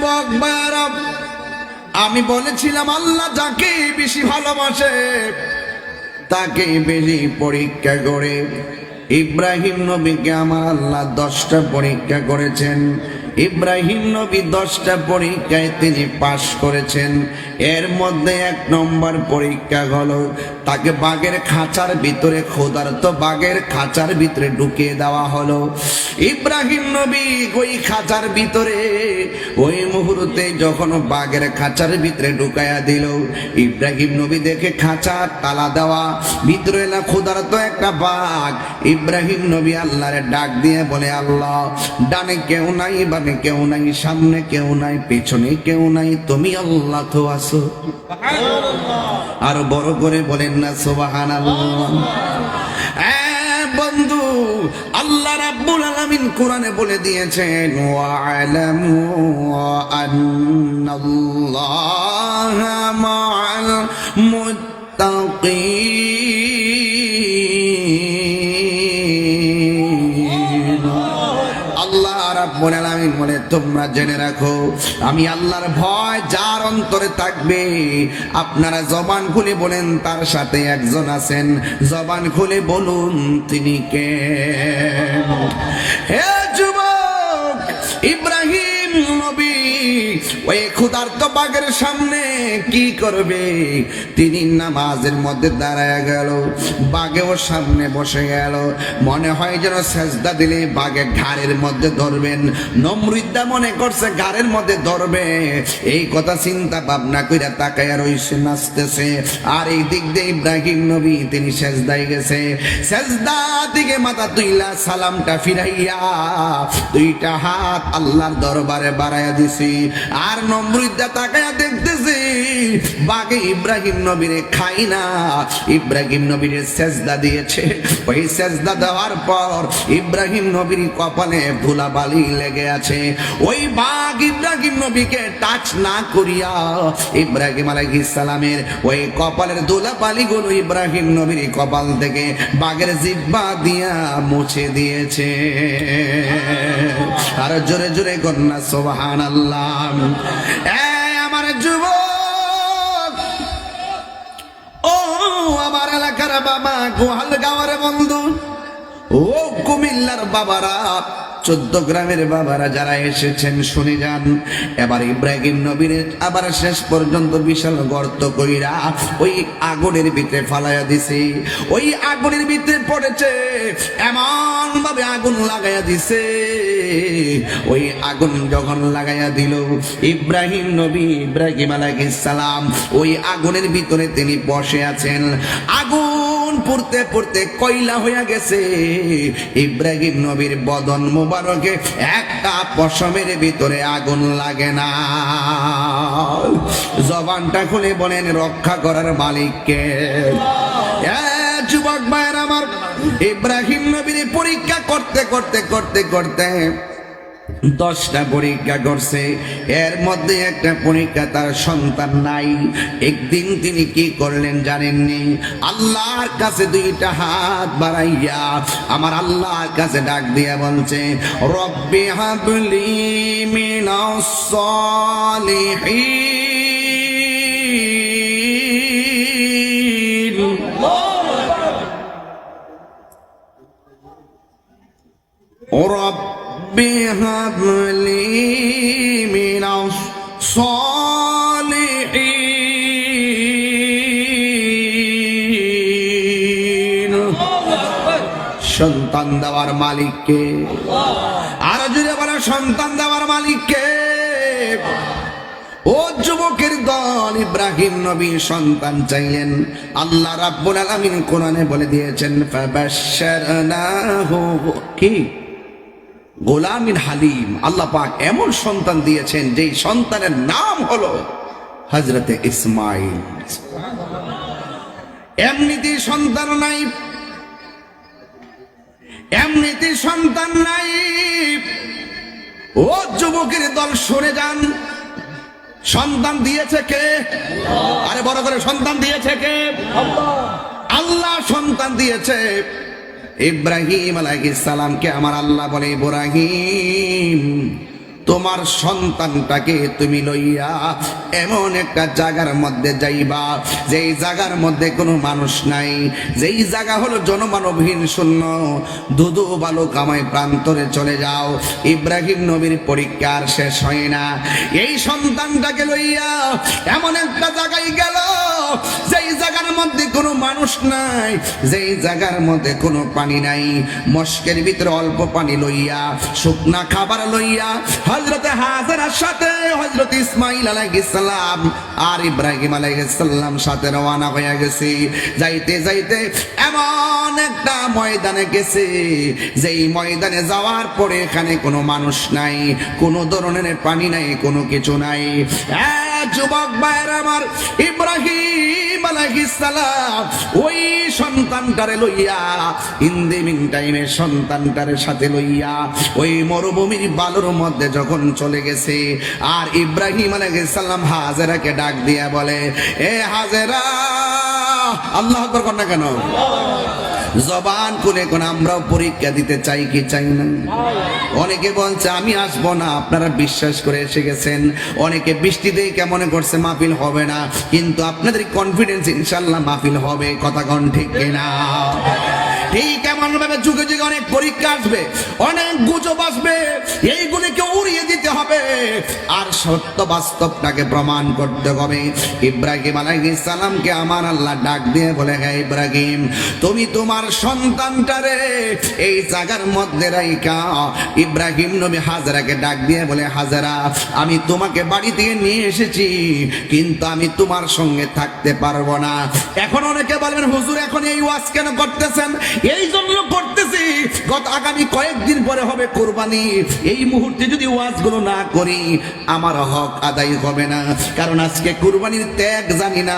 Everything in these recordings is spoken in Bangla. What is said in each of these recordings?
যুবক ভাইরা, আমি বলেছিলাম আল্লাহ যাকে বেশি ভালোবাসে তাকে বেশি পরীক্ষা করে। ইব্রাহিম নবীকে আমার আল্লাহ 10টা পরীক্ষা করেছেন। ইব্রাহিম নবী 10টা পরীক্ষায় তিনি পাশ করেছেন। এর মধ্যে 1 নম্বর পরীক্ষা হলো তাকে বাঘের খাঁচার ভিতরে, ক্ষুধার্ত বাঘের খাঁচার ভিতরে ঢুকিয়ে দেওয়া হলো। ইব্রাহিম নবী ওই খাঁচার ভিতরে, ওই মুহূর্তে যখন বাঘের খাঁচার ভিতরে ঢুকাইয়া দিল, ইব্রাহিম নবী দেখে খাঁচা তালা দেওয়া, ভিতরে না ক্ষুধার্ত একটা বাঘ। ইব্রাহিম নবী আল্লাহরে ডাক দিয়ে বলে, আল্লাহ ডানে কেউ নাই, বামে কেউ নাই, সামনে কেউ নাই, পেছনে কেউ নাই, তুমি আল্লাহ তো আছো। আর বড় করে বলেন না সুবহানাল্লাহ। বন্ধু, আল্লাহ রাব্বুল আলামিন কোরআনে বলে দিয়েছেন, ওয়া'লামু আন্নাল্লাহা মা'আল মুত্তাকিন। আল্লাহ রাব্বুল আলামিন বলে, তোমরা জেনে রাখো আমি আল্লাহর ভয় যার অন্তরে থাকবে। আপনারা জবান খুলে বলেন তার সাথে একজন আছেন, জবান খুলে বলুন তিনি কে? হে যুবক, ইব্রাহিম নবী ওই ক্ষুধার্ত বাঘের সামনে কি করবে? তিনি নামাজের মধ্যে দাঁড়ায় গেল, বাঘেও সামনে বসে গেল। মনে হয় যেন সেজদা দিলে বাঘের ঘাড়ের মধ্যে ধরবেন। নমরুদ্দা মনে করছে ঘাড়ের মধ্যে ধরবে, এই কথা চিন্তা ভাবনা কইরা তাকায়া রইছে, নাচতেছে। আর এই দিক দিয়ে ইব্রাহিম নবী তিনি সেজদায় গেছে। সেজদা দিকে মাথা তুইলা সালামটা ফিরাইয়া 2টা হাত আল্লাহর দরবারে বাড়াইয়া দিছি। আর নমরুদ্দা তাকায়া দেখতেছি বাঘে ইব্রাহিম নবীরে খাই না, ইব্রাহিম নবীরে সেজদা দিয়েছে। ওই সেজদা দেওয়ার পর ইব্রাহিম নবীর কপালে ধুলাবালি লেগে আছে। ওই বাঘ ইব্রাহিম নবীকে টাচ না করিয়া ইব্রাহিম আলাইহিস সালামের ওই কপালের ধুলাবালি গুলো ইব্রাহিম নবীর কপাল থেকে বাঘের জিহ্বা দিয়া মুছে দিয়েছে। আর জোরে জোরে কন্যা সুবহানাল্লাহ। আমার যুবক, ও আমার এলাকার বাবা, গোহালগাঁওয়ের বন্ধু, ও কুমিল্লার বাবারা, 14 গ্রামের বাবারা যারা এসেছেন শুনে যান। এবার ইব্রাহিম নবীর আবার শেষ পর্যন্ত বিশাল গর্ত কইরা ওই আগুনের ভিতরে ফালাইয়া দিছে। ওই আগুনের ভিতরে পড়েছে, এমন ভাবে আগুন লাগাইয়া দিছে। ওই আগুন যখন লাগাইয়া দিল, ইব্রাহিম নবী, ইব্রাহিম আলাইহিস সালাম ওই আগুনের ভিতরে তিনি বসে আছেন। আগুন পুড়তে পুড়তে কয়লা হইয়া গেছে। ইব্রাহিম নবীর বদন মুবারকে একটা পশমের ভিতরে আগুন লাগে না। জবানটা খুলে বলেন, রক্ষা করার মালিককে। যুবক ভাইয়ের আমার, ইব্রাহিম নবীর পরীক্ষা করতে করতে করতে করতে 10টা পরীক্ষা করছে। এর মধ্যে একটা পরীক্ষা, তার সন্তান নাই। একদিন তিনি কি করলেন জানেননি? আল্লাহর কাছে 2টা হাত বাড়াইয়া আমার আল্লাহর কাছে ডাক দিয়া বলছে, রব্বি হাবলি মিনাস সালিহিন। রব্বি হাবলি মিনাস সালিহিন। সন্তান দেওয়ার মালিককে। আর যদি বলে সন্তান দেওয়ার মালিককে। ও যুবকের দল, ইব্রাহিম নবী সন্তান চাইলেন। আল্লাহ রাব্বুল আলামিন কোরআনে বলে দিয়েছেন, ফাবাশশারনাহু কি গোলামিন হালিম। আল্লাহ পাক এমন সন্তান দিয়েছেন যেই সন্তানের নাম হলো হযরতে ইসমাইল। এমনিতে সন্তান নাই, এমনিতে সন্তান নাই। ও যুবকের দল সরে যান, সন্তান দিয়েছে কে? আরে বড় করে, সন্তান দিয়েছে কে? আল্লাহ সন্তান দিয়েছে। ইব্রাহিম আলাইহিস সালামকে আমার আল্লাহ বলে, ইব্রাহিম তোমার সন্তানটাকে তুমি লইয়া এমন একটা জায়গার মধ্যে যাইবা যেই জায়গার মধ্যে কোনো মানুষ নাই, যেই জায়গা হলো জনমানবহীন শূন্য, দুধু বালু কামাই প্রান্তরে চলে যাও। ইব্রাহিম নবীর পরীক্ষা আর শেষ হয় না, এই সন্তানটাকে লইয়া এমন একটা জায়গায় গেল যেই জায়গার মধ্যে কোনো মানুষ নাই, যেই জায়গার মধ্যে কোনো পানি নাই। মস্কের ভিতরে অল্প পানি লইয়া, শুকনা খাবার লইয়া হযরতে হাজেরার সাথে হযরত ইসমাঈল আলাইহিস সালাম আর ইব্রাহিম আলাইহিস সালাম সাথে রওনা হয়ে গেছে। যাইতে যাইতে এমন একটা ময়দানে গেছে, যেই ময়দানে যাওয়ার পরে এখানে কোনো মানুষ নাই, কোনো ধরনের পানি নাই, কোনো কিছু নাই। যুবক ভাইয়ের আমার, ইব্রাহিম আলাইহিস সালাম ওই সন্তানটারে লইয়া, ইন দি মিন টাইমে সন্তানটারে সাথে লইয়া ওই মরুভূমির বালুর মধ্যে যখন চলে গেছে, আর ইব্রাহিম আলাইহিস সালাম হাজেরাকে ডাক দিয়া বলে, এ হাজেরা, আল্লাহু আকবার কর না কেন? জবান খুলে কোন আমরাও পরীক্ষা দিতে চাই কি চাই না? অনেকে বলছে আমি আসবো না, আপনারা বিশ্বাস করে এসে গেছেন। অনেকে বৃষ্টিতেই কেমন করছে মাহফিল হবে না, কিন্তু আপনাদের কনফিডেন্স ইনশাল্লাহ মাহফিল হবে। কথা কোন ঠিক কিনা? ঠিক এমন ভাবে যুগে যুগে অনেক পরীক্ষা আসবে, অনেক গুজব আসবে, এইগুলিকে উড়িয়ে দিতে হবে আর সত্য বাস্তবটাকে প্রমাণ করতে হবে। ইব্রাহিম আলাইহিস সালামকে আমার আল্লাহ ডাক দিয়ে বলে, হ্যাঁ ইব্রাহিম, তুমি তোমার সন্তানটারে এই জায়গার মধ্যে রাইখা। ইব্রাহিম নবী হাজেরাকে ডাক দিয়ে বলে, হাজেরা, আমি তোমাকে বাড়ি থেকে নিয়ে এসেছি, কিন্তু আমি তোমার সঙ্গে থাকতে পারবো না। এখন অনেকে বলবেন, হুজুর এখন এই ওয়াজ কেন করতেছেন? এই জন্য করতেছি, গত আগামী কয়েকদিন পরে হবে কোরবানি, এই মুহূর্তে যদি ওয়াজগুলো না করি আমার হক আদায় হবে না। কারণ আজকে কোরবানির ত্যাগ জানি না।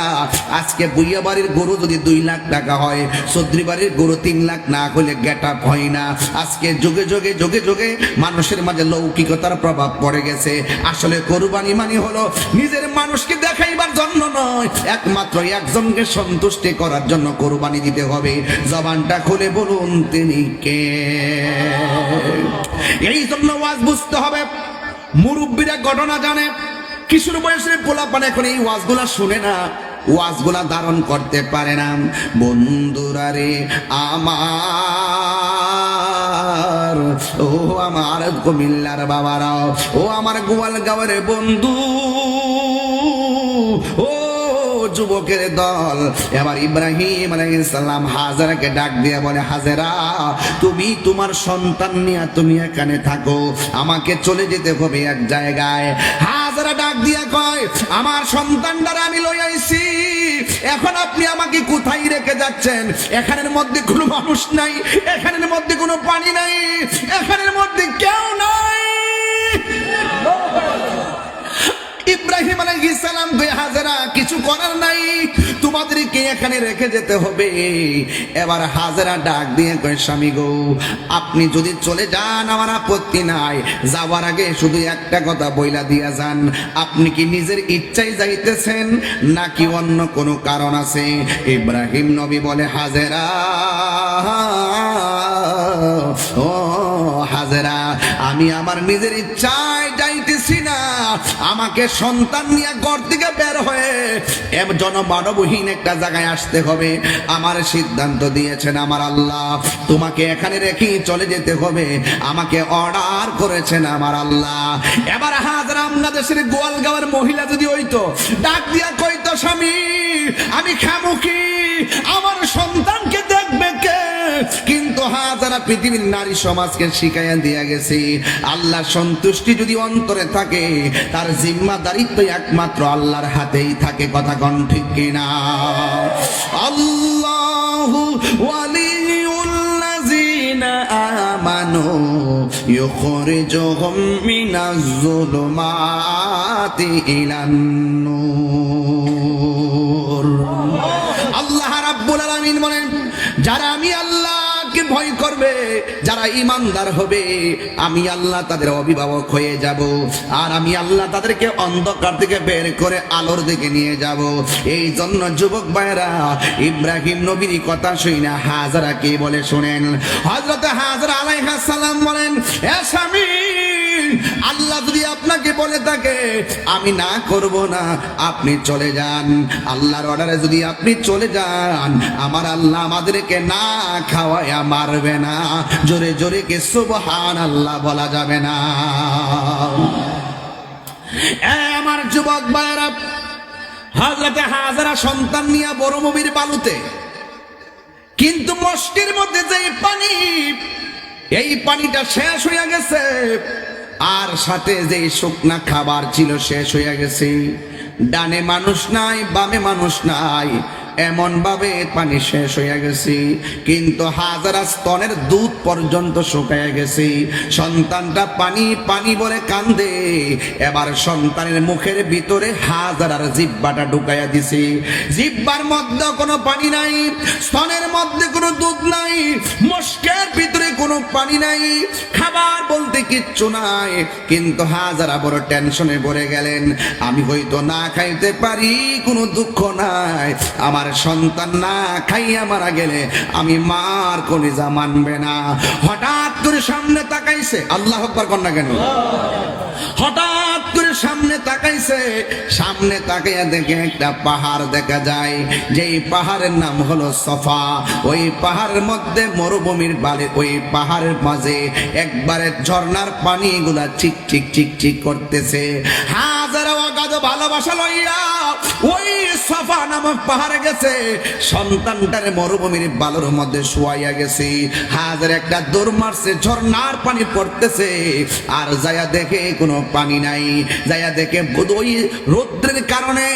আজকে বুইয়া বাড়ির গরু যদি 2 লাখ টাকা হয়, চৌধুরী বাড়ির গরু 3 লাখ না হলে গেট আপ হয় না। আজকে যুগে যুগে যুগে যুগে মানুষের মাঝে লৌকিকতার প্রভাব পড়ে গেছে। আসলে কোরবানি মানে হলো নিজের মানুষকে দেখাইবার জন্য নয়, একমাত্র একজনকে সন্তুষ্টি করার জন্য কোরবানি দিতে হবে। জবানটা খুলে বলুন তিনি কে? এই জন্য ওয়াজ বুঝতে হবে। মুরব্বীরা ঘটনা জানে, কিশোর বয়সের পোলাপান এখন এই ওয়াজগুলা শুনে না, ওয়াজগুলা ধারণ করতে পারে না। বন্ধুরা রে আমার, ও আমার কুমিল্লার বাবারাও, ও আমার গোয়ালগাঁওয়ের বন্ধু, ও যুবকের দল। এবার ইব্রাহিম আলাইহিস সালাম হাজেরাকে ডাক দিয়ে বলে, হাজেরা, তুমি তোমার সন্তান নিয়ে তুমি এখানে থাকো, আমাকে চলে যেতে হবে এক জায়গায়। হাজেরা ডাক দিয়া কয়, আমার সন্তানটারে আমি লই আইছি, এখন আপনি আমাকে কোথায় রেখে যাচ্ছেন? এখানের মধ্যে কোনো মানুষ নাই, এখানের মধ্যে কোনো পানি নাই, এখানের মধ্যে কেউ নাই। ইব্রাহিম আলাইহিস সালাম কই, হাজেরা, কিছু করার নাই, তোমাদেরকে এখানে রেখে যেতে হবে। এবার হাজেরা ডাক দিয়ে কয়, স্বামী গো, আপনি যদি চলে যান আমার আপত্তি নাই, যাওয়ার আগে শুধু একটা কথা বইলা দিয়া যান, আপনি কি নিজের ইচ্ছায় যাইতেছেন নাকি অন্য কোনো কারণ আছে? ইব্রাহিম নবী বলে, হাজেরা, ও হাজেরা, আমি আমার নিজের ইচ্ছায় যাইতেছি না, আমাকে সন্তান নিয়ে ঘর থেকে বের হয়ে জনমানবহীন একটা জায়গায় আসতে হবে। আমার সিদ্ধান্ত দিয়েছেন আমার আল্লাহ, তোমাকে এখানে রেখে চলে যেতে হবে, আমাকে অর্ডার করেছেন আমার আল্লাহ। এবার হাজরা বাংলাদেশের গোয়ালগাঁওয়ের মহিলা যদি হইতো, ডাক দিয়া কইতো, স্বামী আমি খামুখী, আমার সন্তানকে দেখবে কে? কিন্তু হাজারা পৃথিবীর নারী সমাজকে শিখাইয়া দিয়া গেছে, আল্লাহ সন্তুষ্টি যদি অন্তরে থাকে, তার জিম্মাদারিত্ব একমাত্র আল্লাহর হাতেই থাকে। কথা কোন ঠিক কিনা? আল্লাহু ওয়ালিউল্লাযিনা আমানু ইউখরিজুহুম মিনাজ যুলুমাতি ইলান নূর। আল্লাহ রাব্বুল আলামিন বলেন, যারা আমি আল্লাহকে ভয় করবে, যারা ঈমানদার হবে, আমি আল্লাহ তাদের অভিভাবক হয়ে যাব, আর আমি আল্লাহ তাদেরকে অন্ধকার থেকে বের করে আলোর দিকে নিয়ে যাব। এই জন্য যুবক ভাইরা, ইব্রাহিম নবীর কথা শুই না হাজরা কে বলে শুনেন। হযরত হাজরা আলাইহিস সালাম বলেন, এ স্বামী, আল্লাহ যদি আপনাকে বলে থাকে আমি না করব না, আপনি চলে যান, আল্লাহর অর্ডারে যদি আপনি চলে যান, আমার আল্লাহ আমাদেরকে না খাওয়ায়া মারবে না। জোরে জোরে কে সুবহানাল্লাহ বলা যাবে না? আমার যুবক ভাইরা, হযরতে হাজেরা সন্তান নিয়ে বড় নবীর বালুতে, কিন্তু মস্তির মধ্যে যে পানি, এই পানিটা শেষ হয়ে গেছে, আর সাথে যে শুকনা খাবার ছিল শেষ হয়ে গেছে। ডানে মানুষ নাই, বামে মানুষ নাই, এমন ভাবে পানি শেষ হয়ে গেছে। কিন্তু হাজারা স্তনের দুধ পর্যন্ত শুকায় গেছে। সন্তানটা পানি পানি বলে কান্দে। এবার সন্তানের মুখের ভিতরে হাজারার জিহ্বাটা ঢুকাইয়া দিছে। জিহ্বার মধ্যে কোনো পানি নাই, স্তনের মধ্যে কোনো দুধ নাই, মুখের ভিতরে কোনো পানি নাই, খাবার বলতে কিচ্ছু নাই। কিন্তু হাজারা বড় টেনশনে পড়ে গেলেন, আমি হয়তো না খাইতে পারি, কোনো দুঃখ নাই, আমার সন্তান না খাইয়া মারা গেলে আমি মার কলিজা মানবে না। হঠাৎ করে সামনে তাকাইছে, আল্লাহু আকবার কর না কেন? হঠাৎ করে সামনে তাকাইছে, সামনে তাকাইয়া দেখে একটা পাহাড় দেখা যায়, যেই পাহাড়ের নাম হলো সফা। ওই পাহাড়ের মধ্যে মরুভূমির বালি, ওই পাহাড়ের মাঝে একবারে ঝর্ণার পানিগুলা চিক চিক চিক চিক করতেছে। হাজারা অগাধ ভালোবাসা লইয়া ওই সফা নামক পাহাড়ে গেছে, সন্তানটারে মরুভূমির বালুর মধ্যে শুয়াইয়া গেছে। হাজার একটা দৌড় মারছে, ঝর্ণার পানি পড়তেছে, আর যায়া দেখে কোনো পানি নাই। যায়া দেখে ওই রৌদ্রের কারণে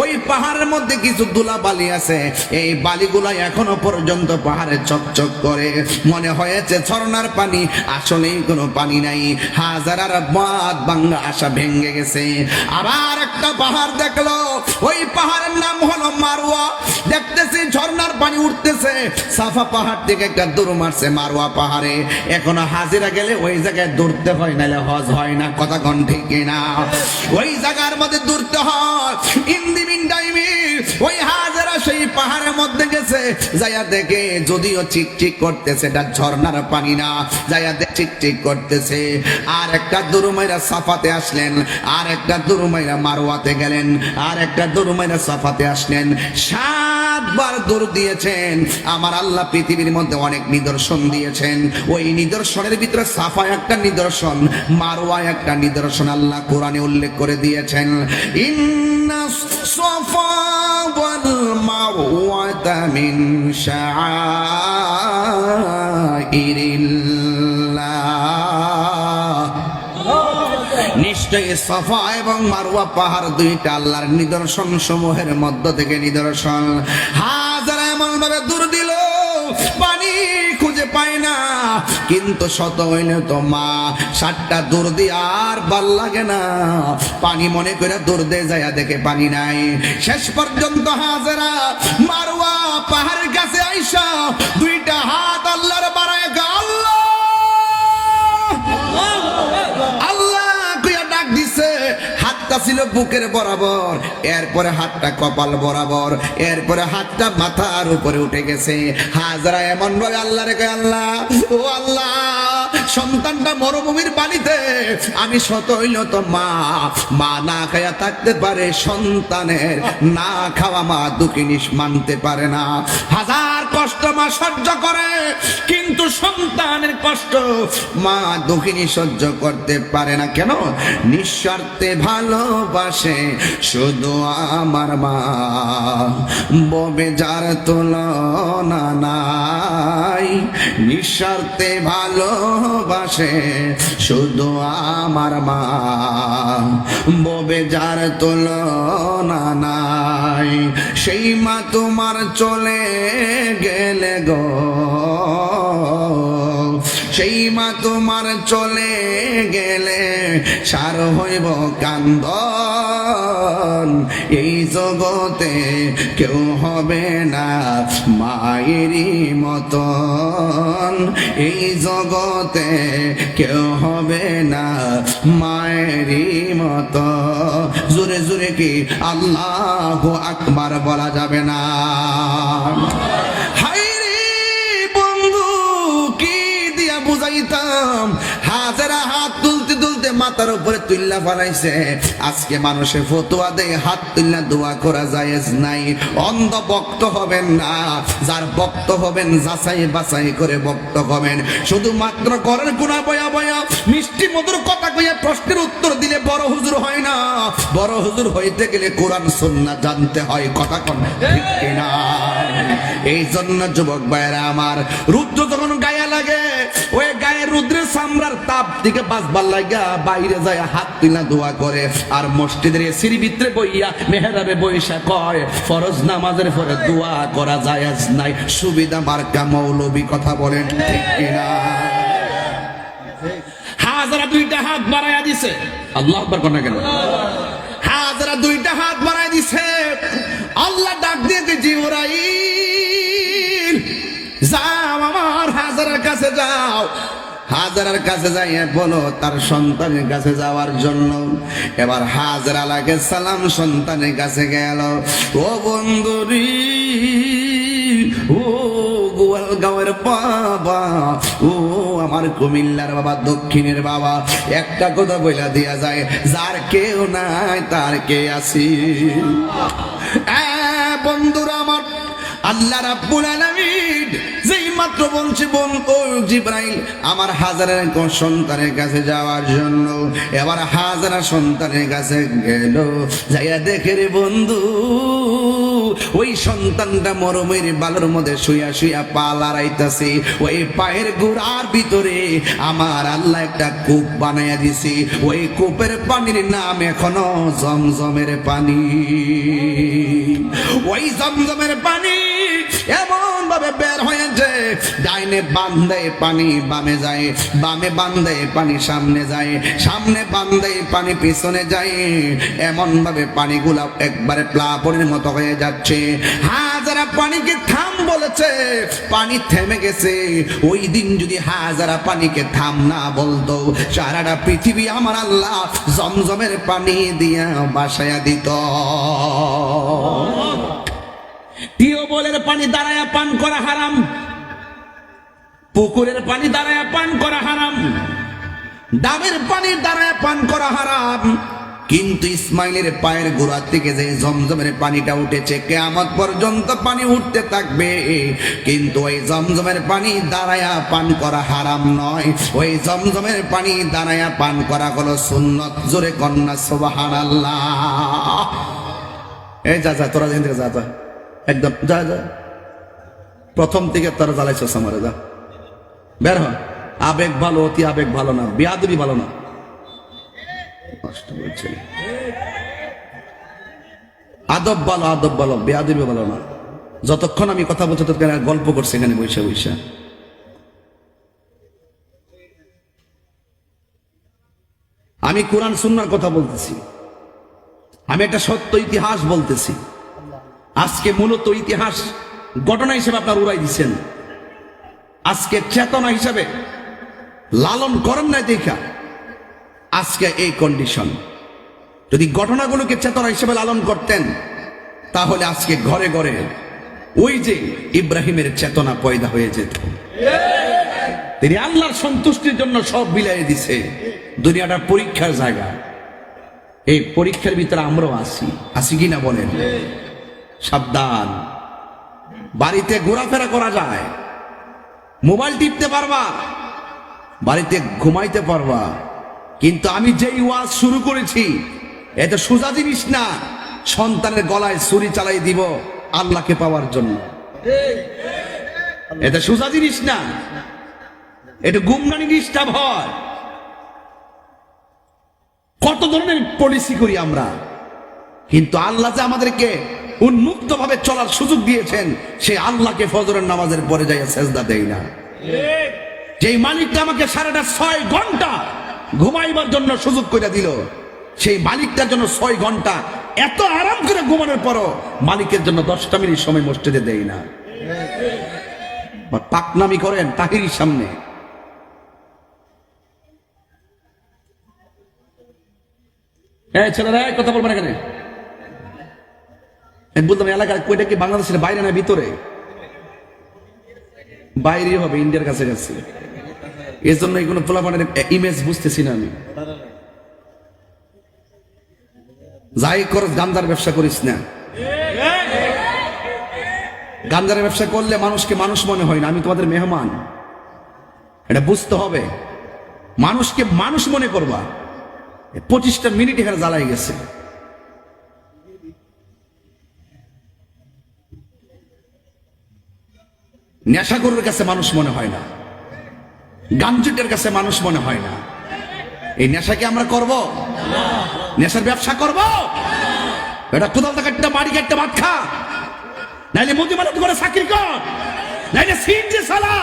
ওই পাহাড়ের মধ্যে কিছু ধুলা বালি আছে, এই বালিগুলা এখনো পর্যন্ত পাহাড়ে চকচক করে। মনে হয়েছে ঝর্ণার পানি, আসলেই কোনো পানি নাই। হাজারার বাদ বাংলা আশা ভেঙে গেছে। আবার একটা পাহাড় দেখলো, ওই পাহাড়ের নাম হলো মারওয়া। দেখতেছি ঝর্ণার পানি উঠতেছে, সাফা পাহাড় থেকে একটা দৌড় মারছে মারওয়া পাহাড়ে। এখনো হাজিরা গেলে ওই জায়গায় দৌড়তে হয়, নাহলে হজ হয় না। কথা কোন ঠিক না? ওই জায়গার মধ্যে দৌড়তে হয়। ইন্দিমিন টাইমে ওই হাজারা সেই পাহাড়ের মধ্যে গেছে, যাইয়া দেখে যদিও চিকচিক করতেছে, এটা ঝর্ণার পানি না, যাইয়া চিকচিক করতেছে। আর একটা দুরুমাইরা সাফাতে আসলেন, আর একটা দুরুমাইরা মারওয়াতে গেলেন, আর একটা দুরুমাইরা সাফাতে আসলেন। 7 বার দৌড় দিয়েছেন। আমার আল্লাহ পৃথিবীর মধ্যে অনেক নিদর্শন দিয়েছেন, ওই নিদর্শনের ভিতরে সাফা একটা নিদর্শন, মারওয়া একটা নিদর্শন আল্লাহ কোরআনে উল্লেখ করে দিয়েছেন। ইন্নাস সাফা ওয়াল মারওয়াতা মিন শাআইরিল্লাহ। নিশ্চয়ই সাফা এবং মারওয়া পাহাড় দুইটা আল্লাহর নিদর্শন সমূহের মধ্য থেকে নিদর্শন। হাজারা এমন ভাবে দূর দিল, পানি খুঁজে পায় না। কিন্তু শত হইলে তো মা 7টা দূর দিয়ে আর ভাল লাগে না, পানি মনে করে দূর দিয়ে যায়, দেখে পানি নাই। শেষ পর্যন্ত হাজারা মারওয়া পাহাড়ের কাছে আইসা 2টা হাত আল্লাহর বাড়ায়, আল্লাহ আল্লাহ কইয়া ডাক দিছে। হাতটা ছিল বুকের বরাবর, এরপরে হাতটা কপাল বরাবর, এরপরে হাতটা মাথার উপরে উঠে গেছে। হাজারা এমন ভাবে আল্লাহ রে কয়, আল্লাহ ও আল্লাহ, সন্তানটা মরুভূমির বালিতে, আমি শত হইল তো মা না খাইয়া থাকতে পারে, সন্তানের না খাওয়া মা দুঃখিনী মানতে পারে না। হাজার কষ্ট মা সহ্য করে, কিন্তু সন্তানের কষ্ট মা দুঃখিনী সহ্য করতে পারে না। কেন? নিঃস্বার্থে ভালোবাসে শুধু আমার মা, ববে যার তুলনা নাই। নিঃস্বার্থে ভালোবাসে শুধু আমার মা, ববে যার তুলনা নাই। সেই মা তোমার চলে গেলে গো, সেই মা তোমার চলে গেলে সার হইব কান্দন। এই জগতে কেউ হবে না মায়েরই মতন, এই জগতে কেউ হবে না মায়েরই মত। জোরে জোরে কি আল্লাহু আকবার বলা যাবে না? বুঝাইতাম। হাজারা হাত তুলতে তুলতে মাথা মাথার উপরে তুল্লা বানাইছে। আজকে মানুষে ফতোয়া দেয় হাত তুল্লা দোয়া করা জায়েজ নাই। অন্ধ বক্ত হবেন না, যার বক্ত হবেন যাচাই বাছাই করে বক্ত হবেন। শুধুমাত্র ঘরের গুণা বয়া বয়া মিষ্টি মধুর কথা কইয়া প্রশ্নের উত্তর দিলে বড় হুজুর হয় না। বড় হুজুর হইতে গেলে কোরআন সুন্নাহ জানতে হয়। কথা কোন ঠিক কিনা? এই জন্য যুবক ভাইরা আমার, রুদ্র যখন গায়ে লাগে, ওই গায়ে রুদ্রের চামড়ার তাপ থেকে বাঁচবার লাগা বাইরে যায় হাত তুলা দোয়া করে। আর মসজিদের এসির ভিতরে বইয়া মেহরাবে বইসা কয় ফরজ নামাজের পরে দোয়া করা জায়েজ নাই। সুবিধা মার্কা মৌলবী। কথা বলেন ঠিক কিনা? হাজারা দুইটা হাত বাড়াইয়া দিছে। আল্লাহ আকবার কোন কেন? হাজারা দুইটা হাত বাড়াইয়া দিছে। আল্লাহ ডাক দিয়ে জিবরাইল, যাও আমার হাজারার কাছে যাও। হাজারার কাছে যাইয়া বলো তার সন্তানের কাছে যাওয়ার জন্য। এবার হাজারা লাগে সালাম সন্তানের কাছে গেল। ও বন্ধুরি, ও গোয়ালগাঁওয়ের বাবা, ও আমার কুমিল্লার বাবা, দক্ষিণের বাবা, একটা কথা বইলা দিয়া যায়, যার কেউ নাই তার কে আছি। বন্ধুরা আমার, আল্লাহ রাব্বুল আলামিন যেই মাত্র বলছে বোন ও জিবরাইল আমার হাজারের সন্তানের কাছে যাওয়ার জন্য। এবার হাজারা সন্তানের কাছে গেল, যাইয়া দেখে রে বন্ধু, ওই সন্তানটা মরমের বালুর মধ্যে শুয়া শুয়া পা লড়াইতেছে। ওই পায়ের গোড়ার ভিতরে আমার আল্লাহ একটা কূপ বানাইয়া দিছি। ওই কূপের পানির নাম এখনো জমজমের পানি। ওই জমজমের পানি এমন ভাবে বের হয়েছে, ডাইনে বান্ধে পানি বামে যায়, বামে বান্ধে পানি সামনে যায়, সামনে বান্ধে পানি পিছনে যায়। এমন ভাবে পানিগুলা একবারে প্লাবনের মতো হয়ে যাচ্ছে। হাজারা পানিকে থাম বলেছে, পানি থেমে গেছে। ওই দিন যদি হাজারা পানিকে থাম না বলতো, সারাটা পৃথিবী আমার আল্লাহ জমজমের পানি দিয়া বাসায়া দিত। টিউবওয়েলের পানি দাঁড়ায়া পান করা হারাম, পুকুরের পানি দাঁড়ায়া পান করা হারাম, ডাবের পানি দাঁড়ায়া পান করা হারাম। কিন্তু ইসমাইলের পায়ের গোড়া থেকে যে জমজমের পানিটা উঠেছে, কিয়ামত পর্যন্ত পানি উঠতে থাকবে। কিন্তু ওই জমজমের পানি দাঁড়ায়া পান করা হারাম নয়, ওই জমজমের পানি দাঁড়ায়া পান করা হলো সুন্নত। জোরে কন্যা সুবহানাল্লাহ। এই যা যা, তোরা যেখান থেকে যা যা, একদম যা যা, প্রথম থেকে তোরা জ্বালাইছস আমারে, যা বের হ। আবেগ ভালো, অতি আবেগ ভালো না, বিয়াদবি ভালো না। আদব ভালো, আদব ভালো, বেয়াদবি ভালো না। যতক্ষণ আমি কথা বলছি ততক্ষণ গল্প করছে এখানে বৈশা বৈশা। আমি কোরআন সুন্নাহর কথা বলতেছি, আমি একটা সত্য ইতিহাস বলতেছি। আজকে মূলত ইতিহাস ঘটনা হিসেবে আপনার উড়াই দিচ্ছেন, আজকে চেতনা হিসাবে লালন করেন না দেখা আজকে এই কন্ডিশন। যদি ঘটনাগুলোকে চেতনা হিসেবে লালন করতেন, তাহলে আজকে ঘরে ঘরে ওই যে ইব্রাহিমের চেতনা পয়দা হয়ে যেত। তিনি আল্লাহর সন্তুষ্টির জন্য সব বিলাই দিছে। দুনিয়াটা পরীক্ষার জায়গা, এই পরীক্ষার ভিতরে আমরাও আসি কিনা বলেন? সাবধান। বাড়িতে ঘোরাফেরা করা যায়, মোবাইল টিপতে পারবা, বাড়িতে ঘুমাইতে পারবা, কিন্তু আমি যেই ওয়াজ শুরু করেছি এটা সোজা জিনিস না। সন্তানের গলায় ছুরি চালাই দিব আল্লাহকে পাওয়ার জন্য, এটা সোজা জিনিস না। এটা গুমরানি ডিস্টার্ব হয়। কত ধরনের পলিসি করি আমরা, কিন্তু আল্লাহ যে আমাদেরকে উন্মুক্ত ভাবে চলার সুযোগ দিয়েছেন, সেই আল্লাহকে ফজরের নামাজের পরে যাইয়া সেজদা দেই না। যেই মালিকটা আমাকে সারাটা 6 ঘন্টা ঘুমাইবার জন্য সুযোগ করে দিল, সেই মালিকটার জন্য 6 ঘন্টা এত আরাম করে ঘুমানোর পরও মালিকের জন্য 10টা মিনিট সময় মসজিদে দেই না। পাকনামি করেন তাহিরির সামনে। ছেলেরা কথা বলবেন এখানে। বলতাম এলাকায় কইটা কি বাংলাদেশের বাইরে না ভিতরে? বাইরে হবে, ইন্ডিয়ার কাছে কাছে। এই জন্য এগুলো পোলাপানের ইমেজ বুঝতেছি না আমি। যাই কর, গাঞ্জার ব্যবসা করিস না। গাঞ্জার ব্যবসা করলে মানুষকে মানুষ মনে হয় না, আমি তোমাদের মেহমান, এটা বুঝতে হবে। মানুষকে মানুষ মনে করবা। 25টা মিনিট এখানে জ্বালাই গেছে। নেশাখোরের কাছে মানুষ মনে হয় না, গাঞ্জুটের কাছে মানুষ মনে হয় না। এই নেশাকে আমরা করব? নেশার ব্যবসা করব? এটা কোদাল কাটতে বাড়ি কাটতে ভাত খা, নাইলে মুদি মালত করে চাকরি কর, নাইলে সিনজি চালা,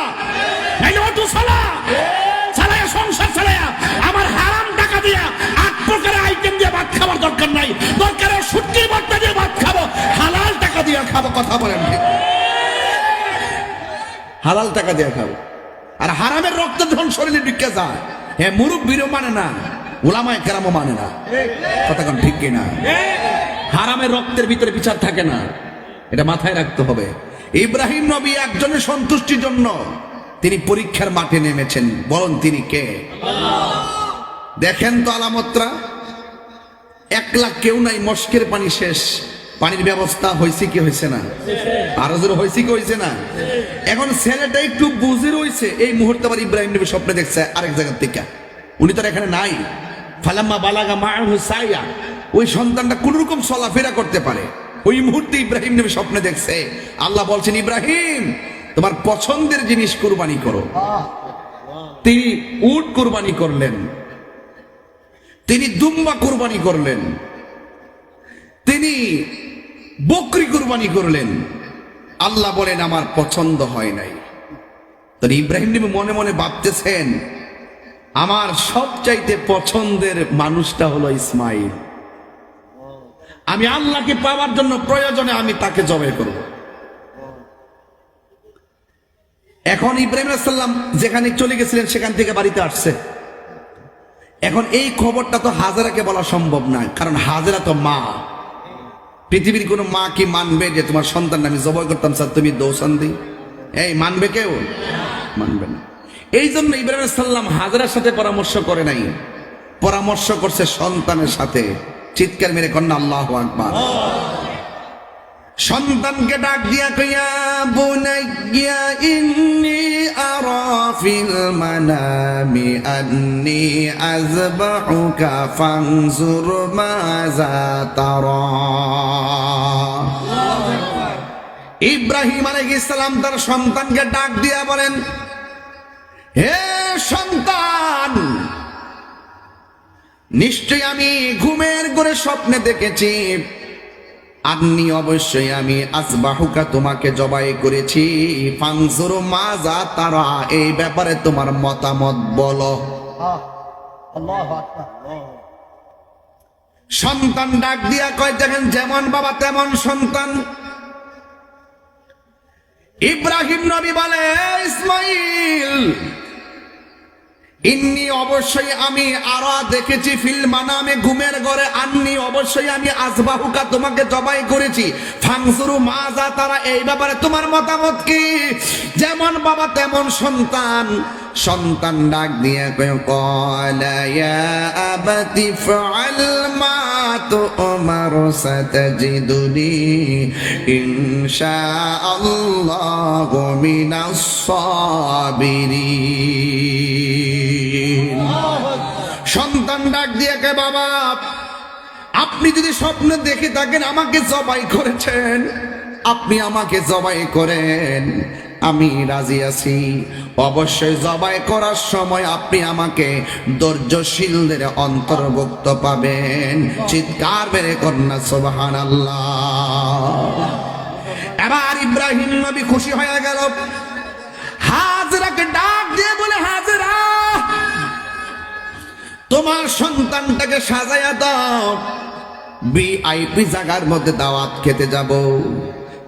নাইলে অটো চালা, চালায়া সংসার চালায়া আমার হারাম টাকা দিয়া 8 প্রকারের আইটেম দিয়ে ভাত খাবার দরকার নাই। দরকার শুটকির ভর্তা দিয়ে ভাত খাবো, হালাল টাকা দিয়ে খাবো। কথা বলেন ঠিক? হালাল টাকা দিয়ে খাবো। আর হারামের রক্ত যখন শরীরে ঢুকে যায়, হ্যাঁ মুরব্বিরও মানে না, ওলামায়ে কেরামও মানে না। কথা কোন ঠিক কিনা? হারামের রক্তের ভিতরে বিচার থাকে না, এটা মাথায় রাখতে হবে। ইব্রাহিম নবী একজনের সন্তুষ্টির জন্য তিনি পরীক্ষার মাঠে নেমেছেন। বলুন তিনি কে? দেখেন তো আলামতরা। 1 লাখ কেউ নাই, মস্কের পানি শেষ। পানির ব্যবস্থা হয়েছে কি হয়েছে না? আরো জোর হয়েছে কি হয়েছে না? এখন ছেলেটা একটু বুঝে রয়েছে। এই মুহূর্তে আবার ইব্রাহিম নবী স্বপ্নে দেখছে আরেক জায়গার থেকে, উনি তো এখানে নাই। ফালাম্মা বালাগা মাআহু সাইয়া, ওই সন্তানটা কোন রকম চলাফেরা করতে পারে। ওই মুহূর্তে ইব্রাহিম নবী স্বপ্নে দেখছে, আল্লাহ বলছেন ইব্রাহিম তোমার পছন্দের জিনিস কুরবানি করো। তিনি উট কুরবানি করলেন, তিনি দুম্বা কুরবানি করলেন, তিনি বকরি কুরবানি করলেন। আল্লাহ বলেন আমার পছন্দ হয় নাই। তো ইব্রাহিম নবী মনে মনে ভাবতেছেন আমার সবচাইতে পছন্দের মানুষটা হলো ইসমাইল। আমি আল্লাহকে পাওয়ার জন্য প্রয়োজনে আমি তাকে জবাই করব। এখন ইব্রাহিম আলাইহিস সালাম যেখানে চলে গেছিলেন সেখান থেকে বাড়িতে আসছে। এখন এই খবরটা তো হাজেরাকে বলা সম্ভব না, কারণ হাজেরা তো মা। পৃথিবীর কোন মা কি মানবে যে তোমার সন্তান আমি জবাই করতাম স্যার তুমি দৌসান দি? এই মানবে কেউ? মানবে না। এই জন্য ইব্রাহিম আলাইহিস সালাম হাজেরার সাথে পরামর্শ করে নাই, পরামর্শ করছে সন্তানের সাথে। চিৎকার মেরে কন্যা আল্লাহু আকবার। সন্তানকে ডাক দিয়া কইয়া বুনাইয়া ইন্নী আরা ফিল মানামি আন্নী আযবাহুকা ফানজুর মাযা তারা। ইব্রাহিম আলাইহিস সালাম তার সন্তানকে ডাক দিয়া বলেন, হে সন্তান, নিশ্চয় আমি ঘুমের ঘরে স্বপ্নে দেখেছি আন্নি অবশ্যই আমি আসবাহুকা তোমাকে জবাই করেছি। ফানজুর মাযা তারা, এই ব্যাপারে তোমার মতামত বলো। সন্তান ডাক দিয়া কয়, দেখেন যেমন বাবা তেমন সন্তান। ইব্রাহিম নবী বলে, ইসমাইল ইন্নি অবশ্যই আমি আরা দেখেছি ফিল মানামে ঘুমের ঘরে, আন্নি অবশ্যই আমি আসবাহুকা তোমাকে জবাই করেছি। ফানজুরু মাযা তারা, এই ব্যাপারে তোমার মতামত কি? যেমন বাবা তেমন সন্তান। সন্তান ডাক দিয়ে ক্বালা ইয়া আবাতি ফাআল মা তুমার সাতাজিদুনি ইনশাআল্লাহু মিনাস সাবিরিন। সন্তান ডাক দিয়ে কে, বাবা আপনি যদি স্বপ্নে দেখে থাকেন আমাকে জবাই করেছেন, আপনি আমাকে জবাই করেন, আমি রাজি আছি। অবশ্যই জবাই করার সময় আপনি আমাকে ধৈর্যশীলদের অন্তর্ভুক্ত পাবেন। চিৎকার বের কন্যা সুবহানাল্লাহ। এবার ইব্রাহিম নবী খুশি হয়ে গেল, হাজেরাকে ডাক দিয়ে বলে, হাজেরা তোমার সন্তানটাকে সাজায়া দাও, ভিআইপি জায়গার মধ্যে দাওয়াত খেতে যাব।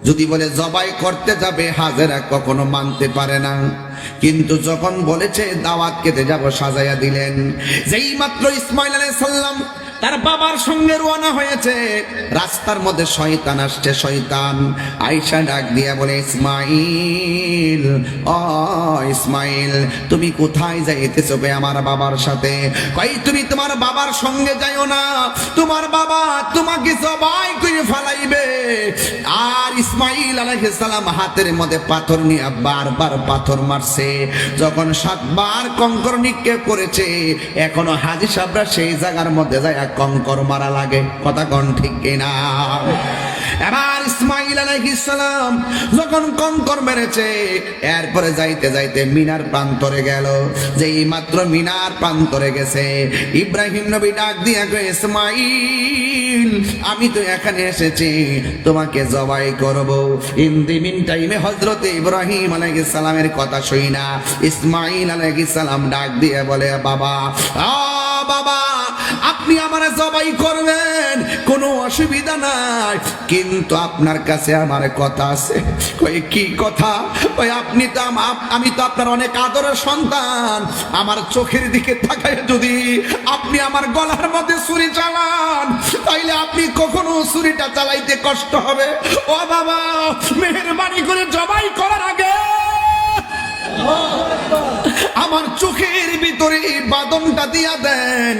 যদি বলে জবাই করতে যাবে, হাজেরা কখনো মানতে পারে না। কিন্তু যখন বলেছে দাওয়াত খেতে যাব, সাজায়া দিলেন। যেই মাত্র ইসমাইল আলাইহিস সালাম তার বাবার সঙ্গে রওনা হয়েছে। রাস্তার মধ্যে শয়তান আসছে। শয়তান আয়েশা ডাক দিয়া বলে, ইসমাইল, ও ইসমাইল, তুমি কোথায় যাইতেছো বে আমার বাবার সাথে? কই, তুমি তোমার বাবার সঙ্গে যাইও না, তোমার বাবা তোমাকে জবাই করে ফেলাইবে। আর ইসমাইল আলাইহিস সালাম হাতের মধ্যে পাথর নিয়ে বারবার পাথর মারছে। যখন 7 বার কঙ্কর নিক্ষেপ করেছে, এখনো হাজী সাহেবরা সেই জায়গার মধ্যে যায় কঙ্কর মারা লাগে। কথা কোন ঠিক কিনা? এবার ইসমাইল আলাইহিস সালাম যখন কঙ্কর মেরেছে, এরপরে যাইতে যাইতে মিনার প্রান্তরে গেল। যেই মাত্র মিনার প্রান্তরে গেছে, ইব্রাহিম নবী ডাক দিয়া কয়, ইসমাইল, আমি তো এখানে এসেছি তোমাকে জবাই করব। ইন দি মিন টাইমে হযরত ইব্রাহিম আলাইহিস সালামের কথা শুই না ইসমাইল আলাইহিস সালাম ডাক দিয়ে বলে, বাবা, বাবা, আপনি আমার জবাই করবেন, কোনো অসুবিধা নাই, কিন্তু আপনার কাছে আমার কথা আছে। কই, কি কথা? ওই আপনি তো আমি তো আপনার অনেক আদরের সন্তান। আমার চোখের দিকে তাকায় যদি আপনি আমার গলার মধ্যে ছুরি চালান, তাইলে আপনি কখনো ছুরিটা চালাইতে কষ্ট হবে। ও বাবা, মেহেরবানি করে জবাই করার আগে আমার চোখের ভিতরে বাদনটা দিয়া দেন,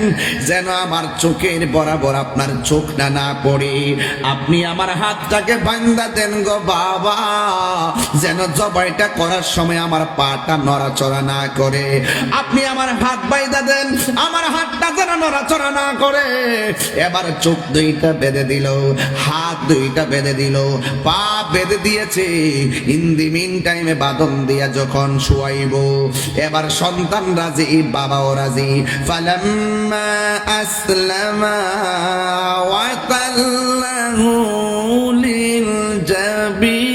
যেন আমার চোখের বরাবর আপনার চোখটা না পড়ে। আপনি আমার হাতটাকে বান্ধা দেন গো বাবা, যেন জবাইটা করার সময় আমার পাটা নড়াচড়া না করে। আপনি আমার হাত বাইন্ধা দেন, আমার হাতটা যেন নড়াচড়া না করে। এবার চোখ 2টা বেঁধে দিল, হাত 2টা বেঁধে দিল, পা বেঁধে দিয়েছে। ইন দি মিন টাইমে বাদন দিয়া যখন শুয়াইব, এবার সন্তান রাজি, বাবাও রাজি। ফালাম্মা আসলামা ওয়া তাল্লাহু লিল জাবিন।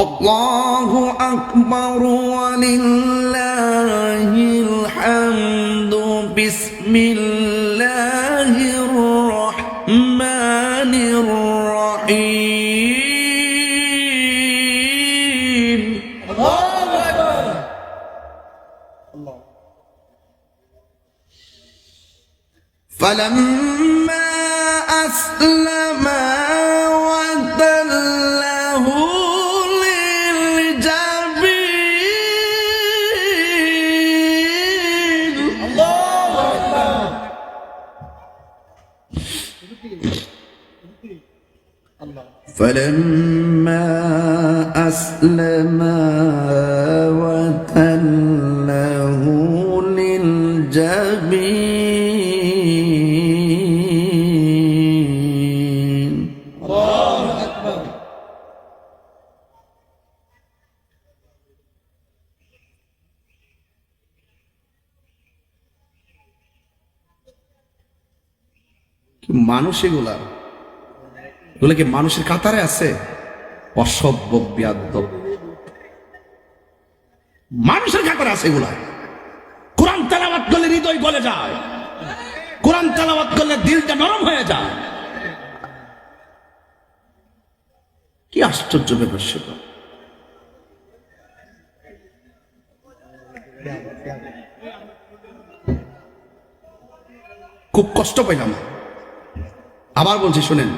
আল্লাহু আকবার ওয়া লিল্লাহিল হামদু। বিসমিল্লাহির রহমানির রহিম। আল্লাহু আকবার। ফালাম্মা আসলামা ওয়া তাল্লাহু লিল জাবিন। আল্লাহু আকবার। فلما أسلما وتله للجبين. الله أكبر. মানুষ এগুলা কি মানুষের কাতারে আছে? অসভ্য বিয়াদব মানুষের কাতারে আছে এগুলা। কোরআন তেলাওয়াত করলে হৃদয় গলে যায়, কোরআন তেলাওয়াত করলে দিলটা নরম হয়ে যায়। কি আশ্চর্য ব্যাপার সেটা। খুব কষ্ট পাইলাম। আবার বলছি শুনেন,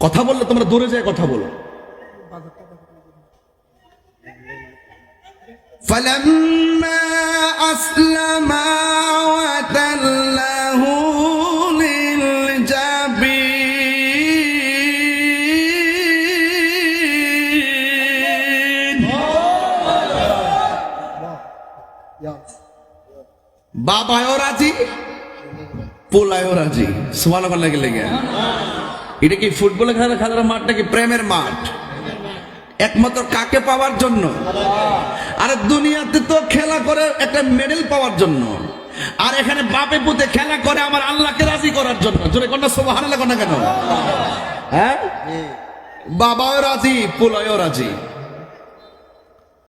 কথা বললে তোমরা দূরে যায় কথা বলো। ফালাম্মা আসলামা ওয়া তাল্লাহু লিল জাবিন। বাবাও রাজি, পোলায়ও রাজি। সুবহানাল্লাহ লেগে এটা কি ফুটবলের খেলার মাঠ নাকি প্রেমের মাঠ? একমাত্র কাকে পাওয়ার জন্য? আরে দুনিয়াতে তো খেলা করে একটা মেডেল পাওয়ার জন্য, আর এখানে বাপে পুতে খেলা করে আমার আল্লাহকে রাজি করার জন্য। জোরে কোনটা সুবহানাল্লাহ কোনটা কেন? হ্যাঁ, বাবাও রাজি, পোলায়ও রাজি।